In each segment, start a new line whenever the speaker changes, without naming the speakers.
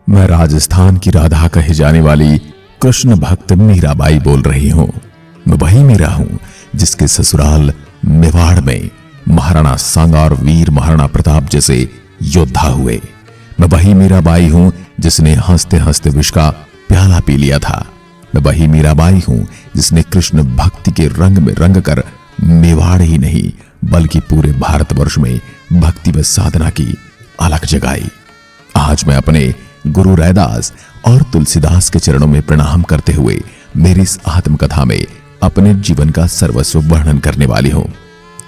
मैं राजस्थान की राधा कही जाने वाली कृष्ण भक्त मीराबाई बोल रही हूँ। मैं वही मीरा हूँ जिसके ससुराल मेवाड़ में महाराणा सांगा और वीर महाराणा प्रताप जैसे योद्धा हुए। मैं वही मीराबाई हूँ जिसने हंसते हंसते विष का प्याला पी लिया था। मैं वही मीराबाई हूँ जिसने कृष्ण भक्ति के रंग में रंग कर मेवाड़ ही नहीं बल्कि पूरे भारतवर्ष में भक्ति व साधना की अलग जगाई। आज मैं अपने गुरु रैदास और तुलसीदास के चरणों में प्रणाम करते हुए मेरी इस आत्मकथा में अपने जीवन का सर्वस्व वर्णन करने वाली हूं।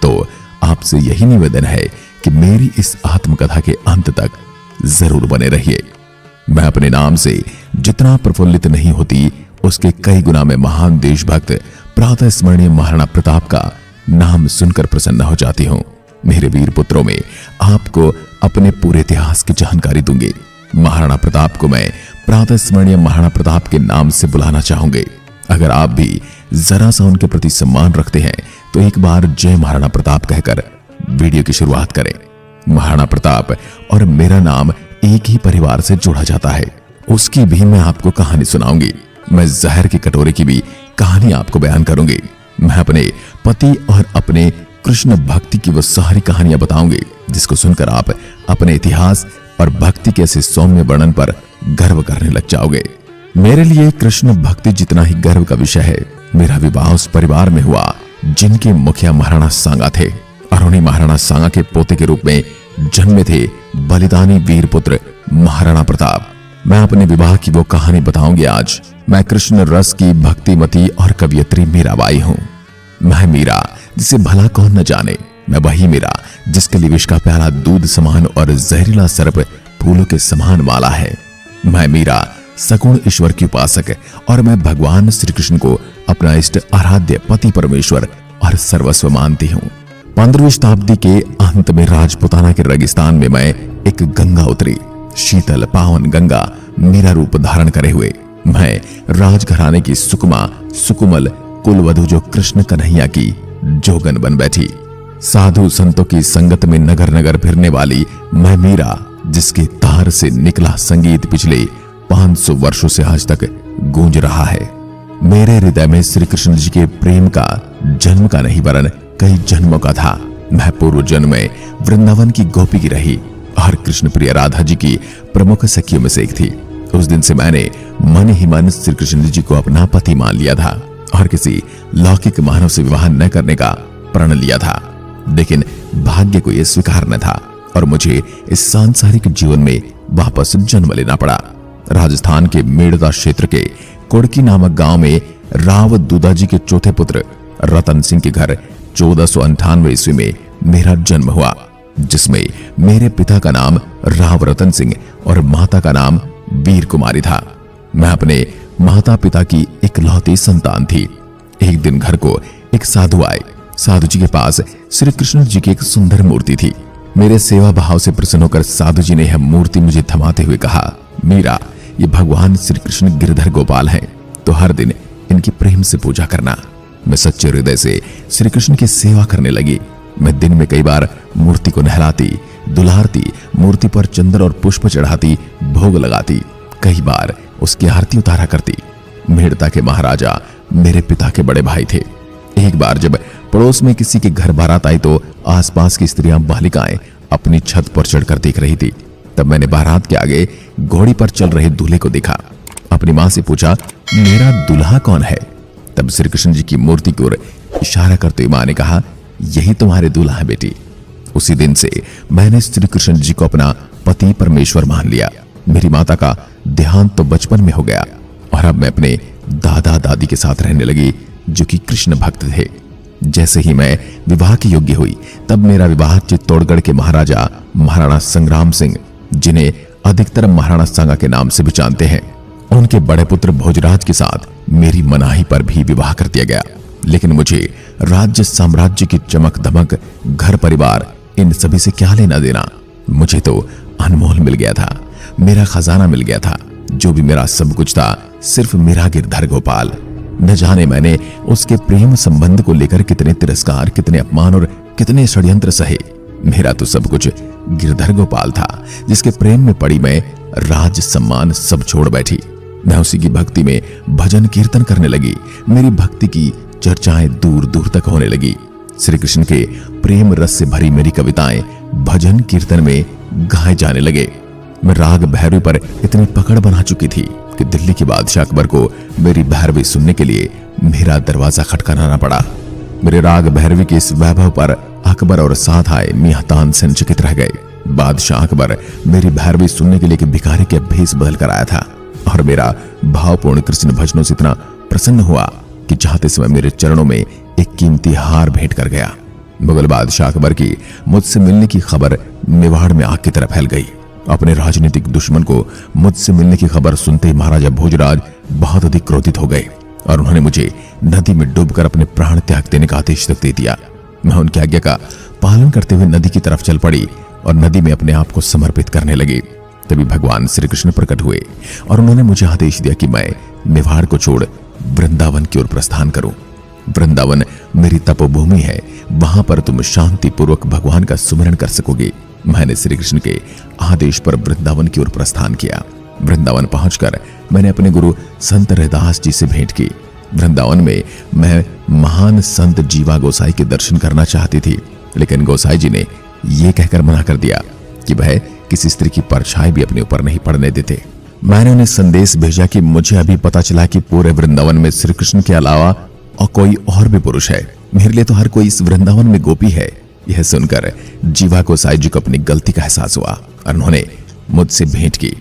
तो आपसे यही निवेदन है कि मेरी इस आत्मकथा के अंत तक जरूर बने रहिए। मैं अपने नाम से जितना प्रफुल्लित नहीं होती उसके कई गुना में महान देशभक्त प्रातः स्मरणीय महाराणा प्रताप का नाम सुनकर प्रसन्न हो जाती हूँ। मेरे वीर पुत्रों में आपको अपने पूरे इतिहास की जानकारी दूंगी। महाराणा प्रताप को मैं प्रातः स्मरणीय महाराणा प्रताप के नाम से बुलाना चाहूंगे। अगर आप भी जरा सा उनके प्रति सम्मान रखते हैं तो एक बार जय महाराणा प्रताप कहकर वीडियो की शुरुआत करें। महाराणा प्रताप और मेरा नाम एक ही परिवार से जोड़ा जाता है। उसकी भी मैं आपको कहानी सुनाऊंगी। मैं जहर की कटोरे की भी कहानी आपको बयान करूंगी। मैं अपने पति और अपने कृष्ण भक्ति की वो सारी कहानियां बताऊंगी जिसको सुनकर आप अपने इतिहास और भक्ति के ऐसे सौम्य वर्णन पर गर्व करने लग जाओगे। मेरे लिए कृष्ण भक्ति जितना ही गर्व का विषय है मेरा विवाह उस परिवार में हुआ जिनके मुखिया महाराणा सांगा थे और उन्हीं महाराणा सांगा के पोते के रूप में जन्मे थे बलिदानी वीर पुत्र महाराणा प्रताप। मैं अपने विवाह की वो कहानी बताऊंगी आज। मैं कृष्ण रस की भक्तिमती और कवियत्री मीराबाई हूँ। मैं मीरा जिसे भला कौन न जाने। मैं वही मीरा जिसके लिए विष का प्याला दूध समान और जहरीला सर्प फूलों के समान वाला है। मैं मीरा सगुण ईश्वर की उपासक और मैं भगवान श्री कृष्ण को अपना इष्ट आराध्य पति परमेश्वर और सर्वस्व मानती हूँ। 15वीं शताब्दी के अंत में राजपुताना के रेगिस्तान में मैं एक गंगा उतरी। शीतल पावन गंगा मेरा रूप धारण करे हुए मैं राजघराने की सुकुमा सुकुमल कुलवधु जो कृष्ण कन्हैया की जोगन बन बैठी। साधु संतों की संगत में नगर नगर फिरने वाली मैं मीरा जिसके तार से निकला संगीत पिछले 500 वर्षों से आज तक गूंज रहा है। मेरे हृदय में श्री कृष्ण जी के प्रेम का जन्म का नहीं वरन कई जन्मों का था। मैं पूर्व जन्म में वृंदावन की गोपी की रही और कृष्ण प्रिय राधा जी की प्रमुख सखियों में से एक थी। उस दिन से मैंने मन ही मन श्री कृष्ण जी को अपना पति मान लिया था और किसी लौकिक मानव से विवाह न करने का प्रण लिया था। लेकिन भाग्य को यह स्वीकार न था और मुझे इस सांसारिक जीवन में वापस जन्म लेना पड़ा। राजस्थान के मेड़ता क्षेत्र के कुड़की नामक गांव में राव दूदाजी के चौथे पुत्र रतन सिंह के घर 1498 ईस्वी में मेरा जन्म हुआ, जिसमें मेरे पिता का नाम राव रतन सिंह और माता का नाम वीर कुमारी था। मैं अपने माता पिता की इकलौती संतान थी। एक दिन घर को एक साधु आए। साधु जी के पास श्री कृष्ण जी की एक सुंदर मूर्ति थी। मेरे सेवा भाव से प्रसन्न होकर साधु जी ने यह मूर्ति मुझे थमाते हुए कहा, मीरा, ये भगवान श्री कृष्ण गिरधर गोपाल हैं, तो हर दिन इनकी प्रेम से पूजा करना। मैं सच्चे हृदय से श्री कृष्ण की सेवा करने लगी। मैं दिन में कई बार मूर्ति को नहलाती, दुलारती, मूर्ति पर चंदन और पुष्प चढ़ाती, भोग लगाती, कई बार उसकी आरती उतारा करती। मेड़ता के महाराजा मेरे पिता के बड़े भाई थे। एक बार जब पड़ोस में किसी के घर बारात आई तो आसपास की स्त्रियां बालिकाएं अपनी छत पर चढ़कर देख रही थी। तब मैंने बारात के आगे घोड़ी पर चल रहे दूल्हे को देखा। अपनी मां से पूछा, मेरा दूल्हा कौन है? तब श्री कृष्ण जी की मूर्ति की ओर इशारा करते हुए मां ने कहा, यही तुम्हारे दूल्हा है बेटी। उसी दिन से मैंने श्री कृष्ण जी को अपना पति परमेश्वर मान लिया। मेरी माता का देहांत तो बचपन में हो गया और अब मैं अपने दादा दादी के साथ रहने लगी जो कि कृष्ण भक्त थे। जैसे ही मैं विवाह की योग्य हुई तब मेरा विवाह चित्तौड़गढ़ के महाराजा महाराणा संग्राम सिंह, जिन्हें अधिकतर महाराणा सांगा के नाम से भी जानते हैं, उनके बड़े पुत्र भोजराज के साथ मेरी मनाही पर भी विवाह कर दिया गया। लेकिन मुझे राज्य साम्राज्य की चमक धमक, घर परिवार, इन सभी से क्या लेना देना। मुझे तो अनमोल मिल गया था, मेरा खजाना मिल गया था। जो भी मेरा सब कुछ था सिर्फ मेरा गिरधर गोपाल। न जाने मैंने उसके प्रेम संबंध को लेकर कितने तिरस्कार, कितने अपमान और कितने षड्यंत्र सहे। मेरा तो सब कुछ गिरधर गोपाल था जिसके प्रेम में पड़ी मैं राज सम्मान सब छोड़ बैठी। मैं उसी की भक्ति में भजन कीर्तन करने लगी। मेरी भक्ति की चर्चाएं दूर दूर तक होने लगी। श्री कृष्ण के प्रेम रस से भरी मेरी कविताएं भजन कीर्तन में गाए जाने लगे। मैं राग भैरवी पर इतनी पकड़ बना चुकी थी कि दिल्ली के बादशाह अकबर को मेरी भैरवी सुनने के लिए मेरा दरवाजा खटखटाना पड़ा। मेरे राग भैरवी के इस वैभव पर अकबर और साथ आए मियां तानसेन चकित रह गए। बादशाह अकबर मेरी भैरवी सुनने के लिए भिखारी के भेष बदल कर आया था और मेरा भावपूर्ण कृष्ण भजनों से इतना प्रसन्न हुआ कि चाहते समय मेरे चरणों में एक कीमती हार भेंट कर गया। मुगल बादशाह अकबर की मुझसे मिलने की खबर मेवाड़ में आग की तरह फैल गई। अपने राजनीतिक दुश्मन को मुझसे मिलने की खबर सुनते ही महाराजा भोजराज बहुत अधिक क्रोधित हो गए और उन्होंने मुझे नदी में डूबकर अपने प्राण त्याग देने का आदेश तक दे दिया। मैं उनकी आज्ञा का पालन करते हुए नदी की तरफ चल पड़ी और नदी में अपने आप को समर्पित करने लगी। तभी भगवान श्री कृष्ण प्रकट हुए और उन्होंने मुझे आदेश दिया कि मैं मेवाड़ को छोड़ वृंदावन की ओर प्रस्थान करूं। वृंदावन मेरी तपोभूमि है, वहां पर तुम शांति पूर्वक भगवान का सुमिरन कर सकोगे। मैंने श्री कृष्ण के आदेश पर वृंदावन की ओर प्रस्थान किया। वृंदावन पहुंचकर मैंने अपने गुरु संत रैदास जी से भेंट की। वृंदावन में मैं महान संत जीवा गोसाई के दर्शन करना चाहती थी, लेकिन गोसाई जी ने यह कहकर मना कर दिया कि वह किसी स्त्री की परछाई भी अपने ऊपर नहीं पड़ने देते। मैंने उन्हें संदेश भेजा कि मुझे अभी पता चला कि पूरे वृंदावन में श्री कृष्ण के अलावा और कोई और भी पुरुष है। मेरे लिए तो हर कोई इस वृंदावन में गोपी है। यह सुनकर जीवा गोसाई जी को अपनी गलती का एहसास हुआ और उन्होंने मुझसे भेंट की।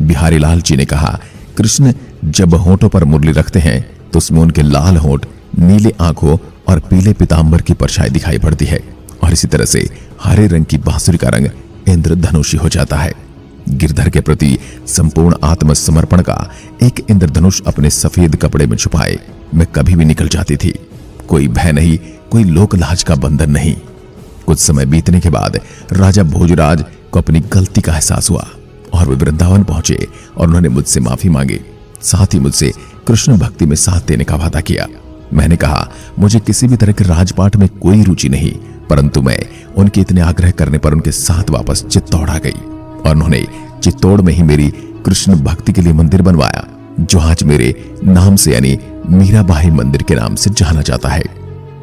बिहारी लाल जी ने कहा, कृष्ण जब होठों पर मुरली रखते हैं तो उसमें उनके लाल होठ, नीले आंखों और पीले पीतांबर की परछाई दिखाई पड़ती है और इसी तरह से हरे रंग की बांसुरी का रंग इंद्रधनुषी हो जाता है। गिरधर के प्रति संपूर्ण आत्मसमर्पण का एक इंद्रधनुष अपने सफेद कपड़े में छुपाए मैं कभी भी निकल जाती थी। कोई भय नहीं, कोई लोक लाज का बंधन नहीं। कुछ समय बीतने के बाद राजा भोजराज को अपनी गलती का एहसास हुआ और वे वृंदावन पहुंचे और उन्होंने मुझसे माफी मांगी। साथ ही मुझसे कृष्ण भक्ति में साथ देने का वादा किया। मैंने कहा, मुझे किसी भी तरह के राजपाट में कोई रुचि नहीं, परंतु मैं उनके इतने आग्रह करने पर उनके साथ वापस चित्तौड़ आ गई और उन्होंने चित्तौड़ में ही मेरी कृष्ण भक्ति के लिए मंदिर बनवाया, जो आज मेरे नाम से यानी मीराबाई मंदिर के नाम से जाना जाता है,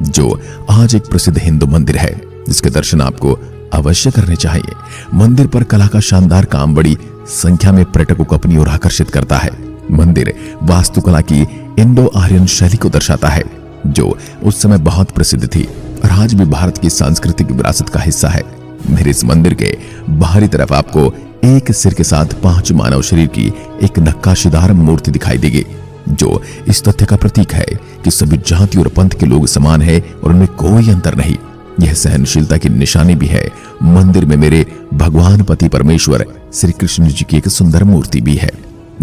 जो आज एक प्रसिद्ध हिंदू मंदिर है जिसके दर्शन आपको अवश्य करने चाहिए। मंदिर पर कला का शानदार काम बड़ी संख्या में पर्यटकों को अपनी ओर आकर्षित करता है। मंदिर वास्तुकला की इंडो आर्यन शैली को दर्शाता है, जो उस समय बहुत प्रसिद्ध थी और आज भी भारत की सांस्कृतिक विरासत का हिस्सा है। मेरे इस मंदिर के बाहरी तरफ आपको एक सिर के साथ 5 मानव शरीर की एक नक्काशीदार मूर्ति दिखाई देगी, जो इस तथ्य का प्रतीक है कि सभी जाति और पंथ के लोग समान हैं और उनमें कोई अंतर नहीं। यह सहनशीलता की निशानी भी है। मंदिर में मेरे भगवान पति परमेश्वर श्री कृष्ण जी की एक सुंदर मूर्ति भी है।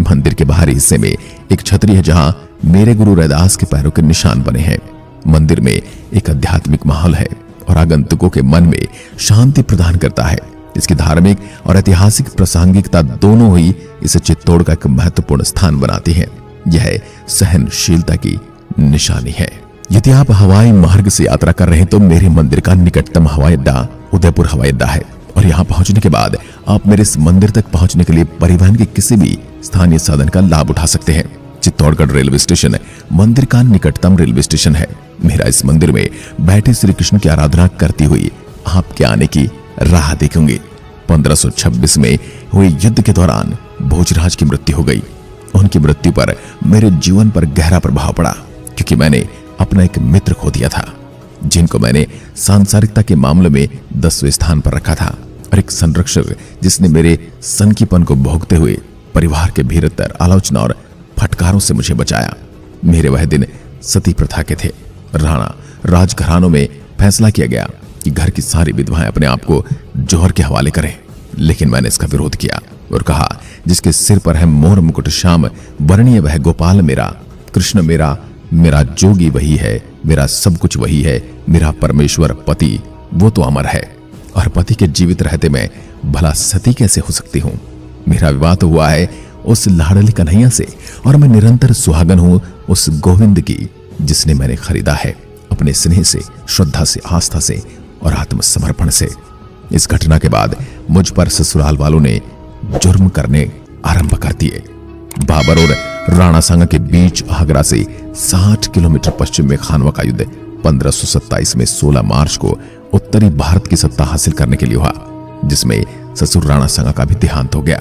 मंदिर के बाहरी हिस्से में एक छतरी है जहां मेरे गुरु रैदास के पैरों के निशान बने हैं। मंदिर में एक आध्यात्मिक माहौल है और आगंतुकों के मन में शांति प्रदान करता है। इसकी धार्मिक और ऐतिहासिक प्रासंगिकता दोनों ही इसे चित्तौड़ का एक महत्वपूर्ण स्थान बनाती है। यह सहनशीलता की निशानी है। यदि आप हवाई मार्ग से यात्रा कर रहे हैं तो मेरे मंदिर का निकटतम हवाई अड्डा उदयपुर हवाई अड्डा है और यहाँ पहुंचने के बाद आप मेरे इस मंदिर तक पहुंचने के लिए परिवहन के किसी भी स्थानीय साधन का लाभ उठा सकते हैं। चित्तौड़गढ़ रेलवे स्टेशन मंदिर का निकटतम रेलवे स्टेशन है। मेरा इस मंदिर में बैठे श्री कृष्ण की आराधना करती हुई आपके आने की राह देखूंगी। 1526 में हुए युद्ध के दौरान भोजराज की मृत्यु हो गई। उनकी मृत्यु पर मेरे जीवन पर गहरा प्रभाव पड़ा, क्योंकि मैंने अपना एक मित्र खो दिया था, जिनको मैंने सांसारिकता के मामले में 10वें स्थान पर रखा था, और एक संरक्षक जिसने मेरे सनकीपन को भोगते हुए परिवार के भीतर आलोचना और फटकारों से मुझे बचाया। मेरे वह दिन सती प्रथा के थे। राणा राजघरानों में फैसला किया गया कि घर की सारी विधवाएं अपने आप को जौहर के हवाले करें, लेकिन मैंने इसका विरोध किया और कहा, जिसके सिर पर है मोर मुकुट श्याम वर्णीय वह गोपाल मेरा, कृष्ण मेरा, मेरा जोगी वही है, मेरा सब कुछ वही है, मेरा परमेश्वर पति वो तो अमर है, और पति के जीवित रहते मैं भला सती कैसे हो सकती हूँ। मेरा विवाह तो हुआ है उस लाडली कन्हैया से, और मैं निरंतर सुहागन हूं उस गोविंद की, जिसने मैंने खरीदा है अपने स्नेह से, श्रद्धा से, आस्था से और आत्मसमर्पण से। इस घटना के बाद मुझ पर ससुराल वालों ने जुर्म करने आरंभ कर दिए। बाबर और राणा सांगा के बीच आगरा से 60 किलोमीटर पश्चिम में खानवा का युद्ध 1527 में 16 मार्च को उत्तरी भारत की सत्ता हासिल करने के लिए हुआ, जिसमें ससुर राणा सांगा का भी देहांत हो गया।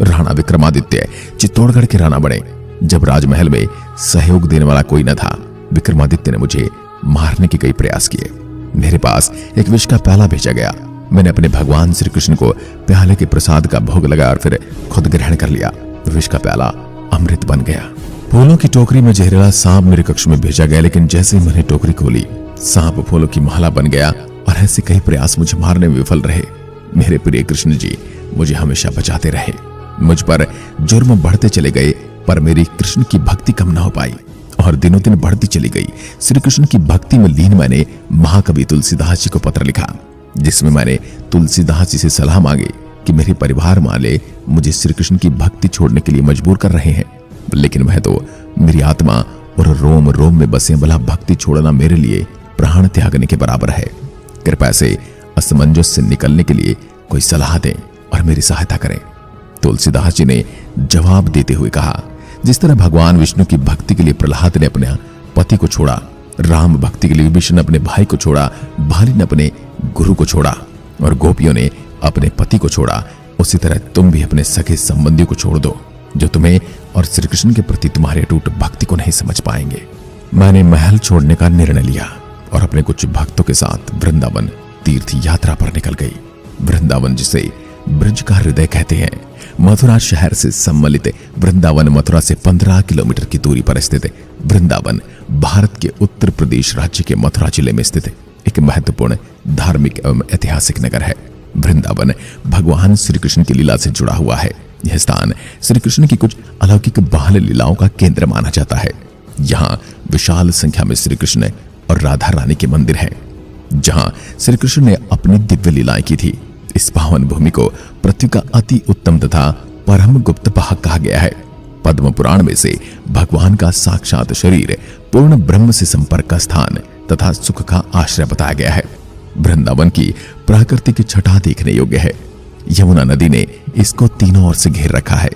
राणा विक्रमादित्य चित्तौड़गढ़ के राणा बने। जब राजमहल में सहयोग देने वाला कोई न था, विक्रमादित्य ने मुझे मारने के कई प्रयास किए। मेरे पास एक विष का प्याला भेजा गया। मैंने अपने भगवान श्री कृष्ण को प्याले के प्रसाद का भोग लगाया और फिर खुद ग्रहण कर लिया। विष का प्याला अमृत बन गया। फूलों की टोकरी में जहरीला सांप मेरे कक्ष में भेजा गया, लेकिन जैसे ही मैंने टोकरी खोली, सांप फूलों की माला बन गया और ऐसे कई प्रयास मुझे मारने में विफल रहे। मेरे प्रिय कृष्ण जी मुझे हमेशा बचाते रहे। मुझ पर जुर्म बढ़ते चले गए, पर मेरी कृष्ण की भक्ति कम न हो पाई और दिनों दिन बढ़ती चली गई। श्री कृष्ण की भक्ति में लीन मैंने महाकवि तुलसीदास जी को पत्र लिखा, जिसमें मैंने तुलसीदास जी से सलाह मांगी कि मेरे परिवार वाले मुझे श्री कृष्ण की भक्ति छोड़ने के लिए मजबूर कर रहे हैं, लेकिन वह तो मेरी आत्मा और रोम रोम में बसे, भला भक्ति छोड़ना मेरे लिए प्राण त्यागने के बराबर है। कृपया से असमंजस से निकलने के लिए कोई सलाह दें और मेरी सहायता करें। तुलसीदास जी ने जवाब देते हुए कहा, जिस तरह भगवान विष्णु की भक्ति के लिए प्रहलाद ने अपने पति को छोड़ा, राम भक्ति के लिए विभीषण ने अपने भाई को छोड़ा, बाली ने अपने गुरु को छोड़ा और गोपियों ने अपने पति को छोड़ा, उसी तरह तुम भी अपने सगे संबंधियों को छोड़ दो जो तुम्हें और श्री कृष्ण के प्रति तुम्हारी अटूट भक्ति को नहीं समझ पाएंगे। मैंने महल छोड़ने का निर्णय लिया और अपने कुछ भक्तों के साथ वृंदावन तीर्थ यात्रा पर निकल गई। वृंदावन जिसे ब्रज का हृदय कहते हैं, मथुरा शहर से सम्मिलित वृंदावन मथुरा से 15 किलोमीटर की दूरी पर स्थित है। वृंदावन भारत के उत्तर प्रदेश राज्य के मथुरा जिले में स्थित एक महत्वपूर्ण धार्मिक एवं ऐतिहासिक नगर है। वृंदावन भगवान श्री कृष्ण की लीला से जुड़ा हुआ है। यह स्थान श्री कृष्ण की कुछ अलौकिक बाल लीलाओं का केंद्र माना जाता है। यहाँ विशाल संख्या में श्री कृष्ण और राधा रानी के मंदिर हैं, जहाँ श्री कृष्ण ने अपनी दिव्य लीलाएं की थी। इस पावन भूमि को पृथ्वी का अति उत्तम तथा परम गुप्त भाग कहा गया है। पद्म पुराण में से भगवान का साक्षात शरीर पूर्ण ब्रह्म से संपर्क का स्थान तथा सुख का आश्रय बताया गया है। वृंदावन की प्राकृतिक छटा देखने योग्य है। यमुना नदी ने इसको तीनों ओर से घेर रखा है।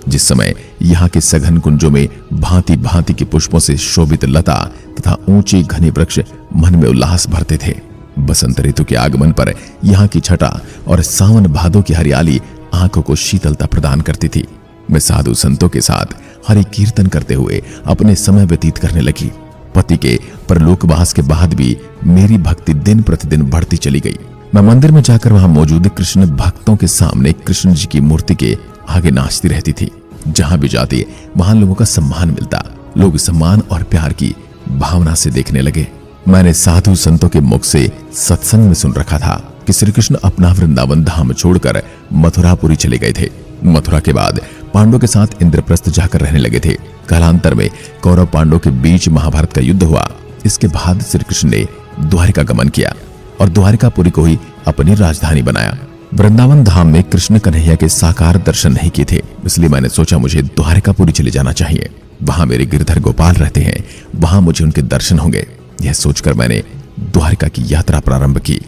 जिस समय यहाँ के सघन कुंजों में भांति भांति के पुष्पों से शोभित लता तथा ऊंचे घने वृक्ष मन में उल्लास भरते थे। बसंत ऋतु के आगमन पर यहाँ की छटा और सावन भादों की हरियाली आंखों को शीतलता प्रदान करती थी। मैं साधु संतों के साथ हरि कीर्तन करते हुए अपने समय व्यतीत करने लगी। पति के परलोकवास के बाद भी मेरी भक्ति दिन प्रतिदिन बढ़ती चली गई। मैं मंदिर में जाकर वहां मौजूद कृष्ण भक्तों के सामने कृष्ण जी की मूर्ति के आगे नाचती रहती थी। जहां भी जाती वहां लोगों का सम्मान मिलता। लोग सम्मान और प्यार की भावना से देखने लगे। मैंने साधु संतों के मुख से सत्संग में सुन रखा था कि श्री कृष्ण अपना वृंदावन धाम छोड़कर मथुरापुरी चले गए थे। मथुरा के बाद पांडवों के साथ इंद्रप्रस्थ जाकर रहने लगे थे। कालांतर में कौरव पांडवों के बीच महाभारत का युद्ध हुआ। इसके बाद श्री कृष्ण ने द्वारिका गमन किया और द्वारिकापुरी को ही अपनी राजधानी बनाया। वृंदावन धाम में कृष्ण कन्हैया के साकार दर्शन नहीं किए थे, इसलिए मैंने सोचा मुझे द्वारिकापुरी चले जाना चाहिए। वहां मेरे गिरधर गोपाल रहते हैं, वहां मुझे उनके दर्शन होंगे। यह सोचकर मैंने द्वारिका की यात्रा प्रारंभ की।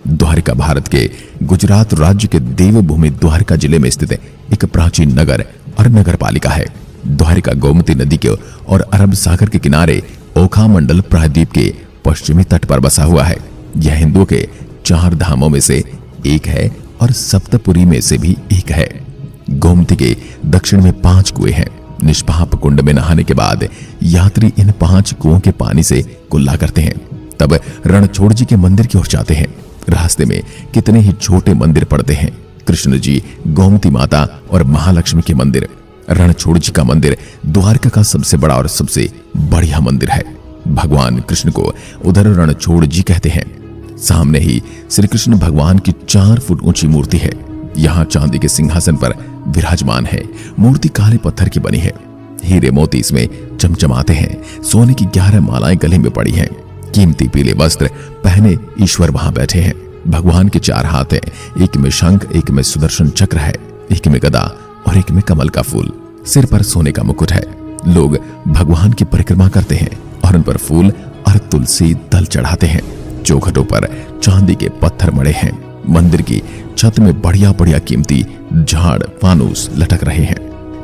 द्वारिका भारत के गुजरात राज्य के देवभूमि द्वारिका जिले में स्थित एक प्राचीन नगर और नगर पालिका है। द्वारिका गोमती नदी के और अरब सागर के किनारे ओखा मंडल प्रायद्वीप के पश्चिमी तट पर बसा हुआ है। यह हिंदुओं के 4 धामों में से एक है और सप्तपुरी में से भी एक है। गोमती के दक्षिण में 5 कुएं हैं। निष्पाप कुंड में नहाने के बाद यात्री इन 5 कुओं के पानी से कुल्ला करते हैं, तब रणछोड़ जी के मंदिर की ओर जाते हैं। रास्ते में कितने ही छोटे मंदिर पड़ते हैं। कृष्ण जी, गोमती माता और महालक्ष्मी के मंदिर। रणछोड़ जी का मंदिर द्वारका का सबसे बड़ा और सबसे बढ़िया मंदिर है। भगवान कृष्ण को उधर रणछोड़ जी कहते हैं। सामने ही श्री कृष्ण भगवान की 4 फुट ऊंची मूर्ति है। यहाँ चांदी के सिंहासन पर विराजमान है। मूर्ति काले पत्थर की बनी है। हीरे मोती इसमें चमचमाते हैं। सोने की 11 मालाएं गले में पड़ी हैं। कीमती पीले वस्त्र पहने ईश्वर वहां बैठे हैं। भगवान के 4 हाथ हैं। एक में शंख, एक में सुदर्शन चक्र है, एक में गदा और एक में कमल का फूल। सिर पर सोने का मुकुट है। लोग भगवान की परिक्रमा करते हैं और उन पर फूल और तुलसी दल चढ़ाते हैं। चौखटों पर चांदी के पत्थर मड़े हैं। मंदिर की छत में बढ़िया बढ़िया कीमती झाड़ फानूस लटक रहे हैं।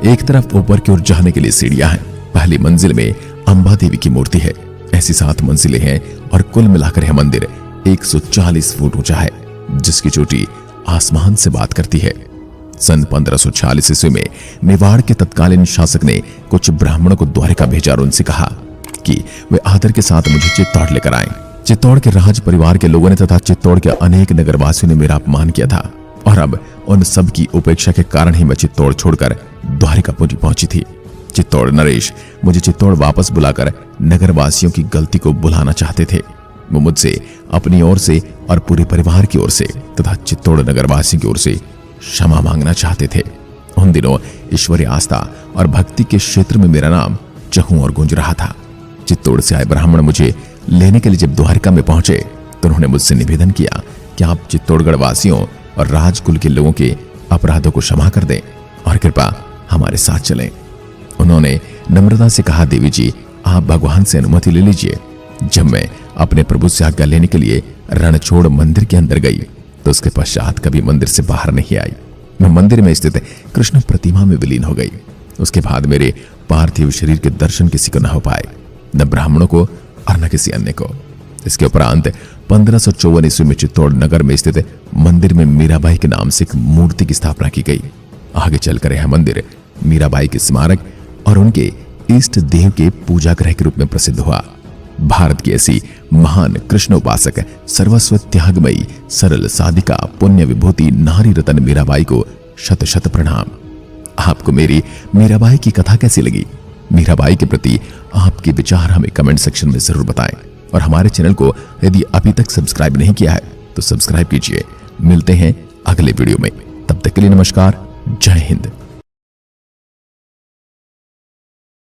एक तरफ ऊपर की ओर जाने के लिए सीढ़ियां हैं। पहली मंजिल में अंबा देवी की मूर्ति है। ऐसी 7 मंजिलें हैं और कुल मिलाकर यह मंदिर 140 फुट ऊंचा है, जिसकी चोटी आसमान से बात करती है। सन 1546 ईस्वी में मेवाड़ के तत्कालीन शासक ने कुछ ब्राह्मणों को द्वारिका भेजा और उनसे कहा कि वे आदर के साथ मुझे चित्तौड़ लेकर आएं। चित्तौड़ के राज परिवार के लोगों ने तथा चित्तौड़ के अनेक नगरवासियों ने मेरा अपमान किया था और अब उन सब की उपेक्षा के कारण ही मैं चित्तौड़ छोड़कर द्वारिकापुरी पहुंची थी। चित्तौड़ नरेश मुझे चित्तौड़ वापस बुलाकर नगरवासियों की गलती को बुलाना चाहते थे। वो मुझसे अपनी ओर से और पूरे परिवार की ओर से तथा चित्तौड़ नगरवासियों की ओर से क्षमा मांगना चाहते थे। उन दिनों ईश्वरीय आस्था और भक्ति के क्षेत्र में मेरा नाम चहूं और गूंज रहा था। चित्तौड़ से आए ब्राह्मण मुझे लेने के लिए जब द्वारिका में पहुंचे तो उन्होंने मुझसे निवेदन किया कि आप चित्तौड़गढ़ वासियों और राजकुल के लोगों के अपराधों को क्षमा कर दें और कृपया हमारे साथ चलें। उन्होंने नम्रता से कहा, देवी जी, आप भगवान से अनुमति ले लीजिए। जब मैं अपने प्रभु से आज्ञा लेने के लिए रणछोड़ मंदिर के अंदर गई तो उसके पश्चात कभी मंदिर से बाहर नहीं आई। मैं मंदिर में स्थित कृष्ण प्रतिमा में विलीन हो गई। उसके बाद मेरे पार्थिव शरीर के दर्शन किसी को न हो पाए, न ब्राह्मणों को और न किसी अन्य को। इसके उपरांत 1554 ईस्वी में चित्तौड़ नगर में स्थित मंदिर में मीराबाई के नाम से एक मूर्ति की स्थापना की गई। आगे चलकर यह मंदिर मीराबाई के स्मारक और उनके इष्ट देव के पूजा गृह के रूप में प्रसिद्ध हुआ। भारत की ऐसी महान कृष्ण उपासक, सर्वस्व त्यागमयी, सरल साधिका, पुण्य विभूति नारी रतन मीराबाई को शत शत प्रणाम। आपको मेरी मीराबाई की कथा कैसी लगी? मीराबाई के प्रति आपके विचार हमें कमेंट सेक्शन में जरूर बताएं और हमारे चैनल को यदि अभी तक सब्सक्राइब नहीं किया है तो सब्सक्राइब कीजिए। मिलते हैं अगले वीडियो में, तब तक के लिए नमस्कार, जय हिंद।